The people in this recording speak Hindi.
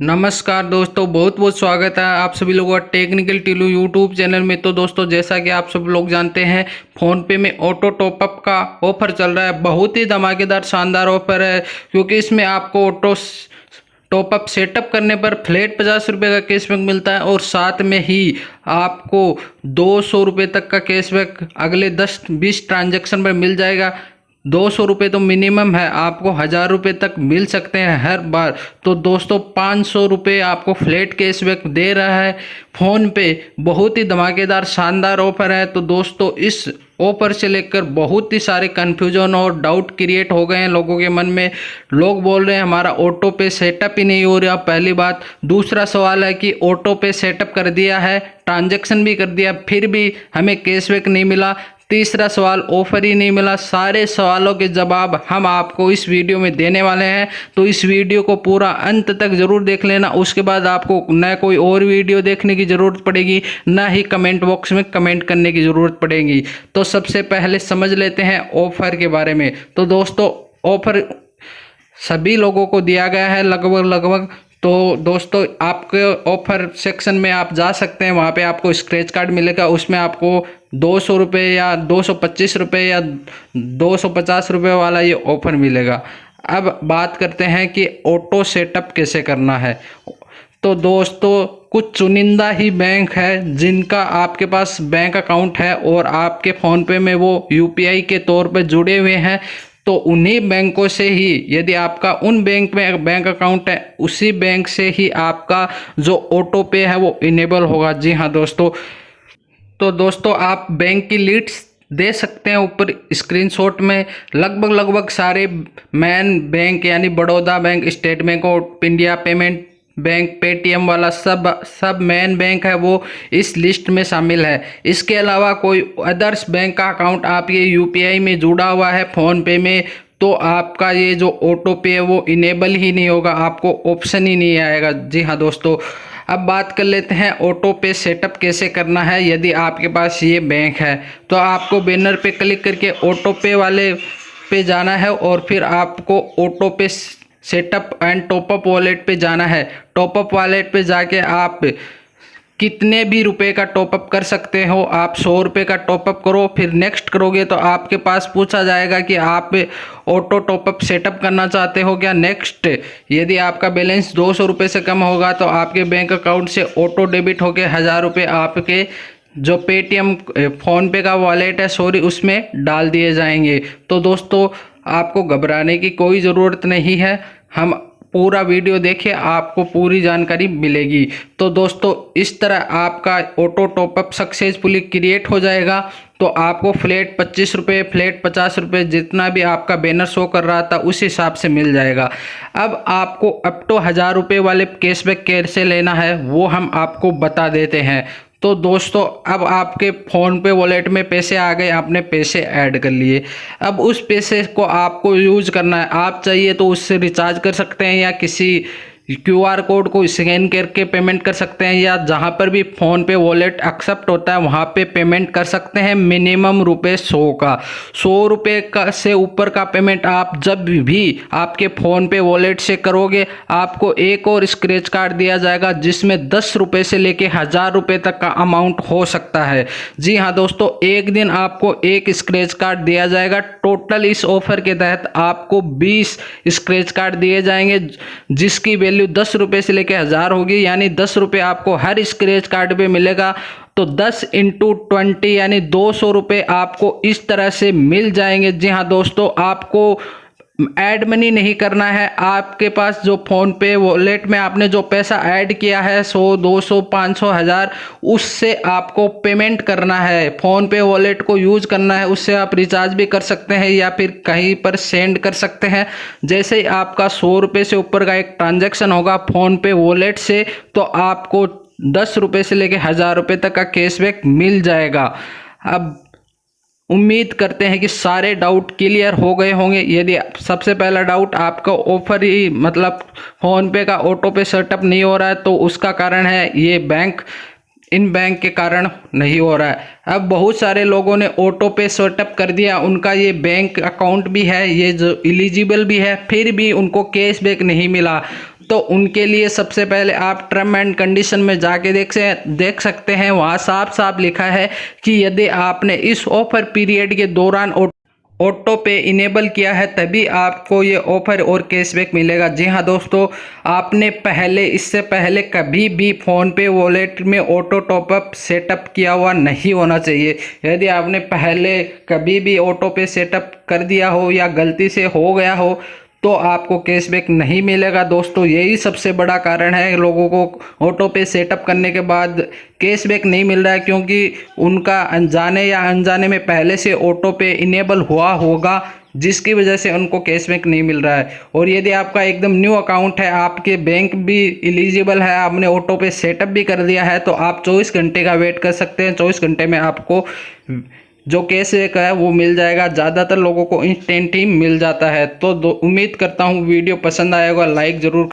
नमस्कार दोस्तों, बहुत बहुत स्वागत है आप सभी लोगों का टेक्निकल टीलू यूट्यूब चैनल में। तो दोस्तों, जैसा कि आप सब लोग जानते हैं, फ़ोनपे में ऑटो टॉपअप का ऑफर चल रहा है। बहुत ही धमाकेदार शानदार ऑफर है, क्योंकि इसमें आपको ऑटो टॉपअप सेटअप करने पर फ्लैट 50 रुपये का कैशबैक मिलता है, और साथ में ही आपको 200 रुपये तक का कैशबैक अगले 10-20 ट्रांजैक्शन पर मिल जाएगा। 200 रुपये तो मिनिमम है, आपको 1000 रुपये तक मिल सकते हैं हर बार। तो दोस्तों, 500 रुपये आपको फ्लैट कैशबैक दे रहा है फ़ोन पे। बहुत ही धमाकेदार शानदार ऑफर है। तो दोस्तों, इस ऑफर से लेकर बहुत ही सारे कन्फ्यूजन और डाउट क्रिएट हो गए हैं लोगों के मन में। लोग बोल रहे हैं हमारा ऑटो पे सेटअप ही नहीं हो रहा, पहली बात। दूसरा सवाल है कि ऑटो पे सेटअप कर दिया है, ट्रांजैक्शन भी कर दिया, फिर भी हमें कैशबैक नहीं मिला। तीसरा सवाल, ऑफर ही नहीं मिला। सारे सवालों के जवाब हम आपको इस वीडियो में देने वाले हैं, तो इस वीडियो को पूरा अंत तक ज़रूर देख लेना। उसके बाद आपको न कोई और वीडियो देखने की ज़रूरत पड़ेगी, ना ही कमेंट बॉक्स में कमेंट करने की ज़रूरत पड़ेगी। तो सबसे पहले समझ लेते हैं ऑफ़र के बारे में। तो दोस्तों, ऑफ़र सभी लोगों को दिया गया है लगभग। तो दोस्तों, आपके ऑफर सेक्शन में आप जा सकते हैं, वहाँ पे आपको स्क्रैच कार्ड मिलेगा। उसमें आपको 200 रुपये या 225 रुपये या 250 रुपये वाला ये ऑफर मिलेगा। अब बात करते हैं कि ऑटो सेटअप कैसे करना है। तो दोस्तों, कुछ चुनिंदा ही बैंक है जिनका आपके पास बैंक अकाउंट है और आपके फ़ोनपे में वो यूपीआई के तौर पे जुड़े हुए हैं। तो उन्हीं बैंकों से ही, यदि आपका उन बैंक में बैंक अकाउंट है, उसी बैंक से ही आपका जो ऑटो पे है वो इनेबल होगा। जी हाँ दोस्तों। तो दोस्तों, आप बैंक की लिस्ट दे सकते हैं ऊपर स्क्रीनशॉट में। लगभग सारे मेन बैंक यानी Baroda bank, state bank of India, payment bank, Paytm वाला सब मेन बैंक है वो इस लिस्ट में शामिल है। इसके अलावा कोई अदर्स बैंक का अकाउंट आप ये यूपीआई में जुड़ा हुआ है फ़ोन पे में, तो आपका ये जो ऑटो पे है वो इनेबल ही नहीं होगा, आपको ऑप्शन ही नहीं आएगा। जी हाँ दोस्तों। अब बात कर लेते हैं ऑटो पे सेटअप कैसे करना है। यदि आपके पास ये बैंक है तो आपको बैनर पे क्लिक करके ऑटो पे वाले पे जाना है, और फिर आपको ऑटो पे सेटअप एंड टॉपअप वॉलेट पे जाना है। टॉपअप वॉलेट पे जाके आप कितने भी रुपए का टॉपअप कर सकते हो। आप 100 रुपये का टॉपअप करो, फिर नेक्स्ट करोगे तो आपके पास पूछा जाएगा कि आप ऑटो टॉपअप सेटअप करना चाहते हो क्या, नेक्स्ट। यदि आपका बैलेंस 200 रुपये से कम होगा तो आपके बैंक अकाउंट से ऑटो डेबिट होकर 1000 रुपये आपके जो पेटीएम फ़ोनपे का वॉलेट है उसमें डाल दिए जाएंगे। तो दोस्तों, आपको घबराने की कोई ज़रूरत नहीं है। हम पूरा वीडियो देखिए, आपको पूरी जानकारी मिलेगी। तो दोस्तों, इस तरह आपका ऑटो टॉपअप सक्सेसफुली क्रिएट हो जाएगा। तो आपको फ्लैट 25 रुपये, फ्लैट 50 रुपये, जितना भी आपका बैनर शो कर रहा था उस हिसाब से मिल जाएगा। अब आपको अप टू 1000 रुपये वाले कैशबैक कैसे लेना है वो हम आपको बता देते हैं। तो दोस्तों, अब आपके फ़ोन पे वॉलेट में पैसे आ गए, आपने पैसे ऐड कर लिए। अब उस पैसे को आपको यूज करना है। आप चाहिए तो उससे रिचार्ज कर सकते हैं, या किसी क्यूआर कोड को स्कैन करके पेमेंट कर सकते हैं, या जहां पर भी फ़ोन पे वॉलेट एक्सेप्ट होता है वहां पे पेमेंट कर सकते हैं। मिनिमम रुपये 100 का, 100 रुपये का से ऊपर का पेमेंट आप जब भी आपके फ़ोन पे वॉलेट से करोगे, आपको एक और स्क्रैच कार्ड दिया जाएगा जिसमें 10 रुपये से लेके 1000 रुपये तक का अमाउंट हो सकता है। जी हाँ दोस्तों, एक दिन आपको एक स्क्रैच कार्ड दिया जाएगा। टोटल इस ऑफर के तहत आपको 20 स्क्रैच कार्ड दिए जाएंगे, जिसकी वैल्यू 10 रुपये से लेकर 1000 होगी, यानी 10 रुपये आपको हर स्क्रैच कार्ड पे मिलेगा। तो 10 × 20 यानी 200 रुपये आपको इस तरह से मिल जाएंगे। जी हाँ दोस्तों, आपको ऐड मनी नहीं करना है। आपके पास जो फ़ोन पे वॉलेट में आपने जो पैसा ऐड किया है 100, 200, 500, 1000, उससे आपको पेमेंट करना है। फ़ोन पे वॉलेट को यूज करना है, उससे आप रिचार्ज भी कर सकते हैं या फिर कहीं पर सेंड कर सकते हैं। जैसे ही आपका 100 रुपये से ऊपर का एक ट्रांजैक्शन होगा फ़ोन पे वॉलेट से, तो आपको 10 रुपये से लेकर 1000 रुपये तक का कैशबैक मिल जाएगा। अब उम्मीद करते हैं कि सारे डाउट क्लियर हो गए होंगे। यदि सबसे पहला डाउट आपका ऑफर ही मतलब फ़ोनपे का ऑटो पे सेटअप नहीं हो रहा है, तो उसका कारण है ये बैंक, इन बैंक के कारण नहीं हो रहा है। अब बहुत सारे लोगों ने ऑटो पे सेटअप कर दिया, उनका ये बैंक अकाउंट भी है, ये जो एलिजिबल भी है, फिर भी उनको कैशबैक नहीं मिला। तो उनके लिए सबसे पहले आप टर्म एंड कंडीशन में जाके देख सकते हैं। वहाँ साफ साफ लिखा है कि यदि आपने इस ऑफर पीरियड के दौरान ऑटो पे इनेबल किया है तभी आपको ये ऑफर और कैशबैक मिलेगा। जी हाँ दोस्तों, आपने इससे पहले कभी भी फ़ोन पे वॉलेट में ऑटो टॉपअप सेटअप किया हुआ नहीं होना चाहिए। यदि आपने पहले कभी भी ऑटो पे सेटअप कर दिया हो या गलती से हो गया हो तो आपको कैशबैक नहीं मिलेगा। दोस्तों यही सबसे बड़ा कारण है लोगों को ऑटो पे सेटअप करने के बाद कैशबैक नहीं मिल रहा है, क्योंकि उनका अनजाने या अनजाने में पहले से ऑटो पे इनेबल हुआ होगा, जिसकी वजह से उनको कैशबैक नहीं मिल रहा है। और यदि आपका एकदम न्यू अकाउंट है, आपके बैंक भी एलिजिबल है, आपने ऑटो पे सेटअप भी कर दिया है, तो आप 24 घंटे का वेट कर सकते हैं। 24 घंटे में आपको जो कैशबैक है वो मिल जाएगा। ज़्यादातर लोगों को इंस्टेंट ही मिल जाता है। तो उम्मीद करता हूँ वीडियो पसंद आएगा, लाइक ज़रूर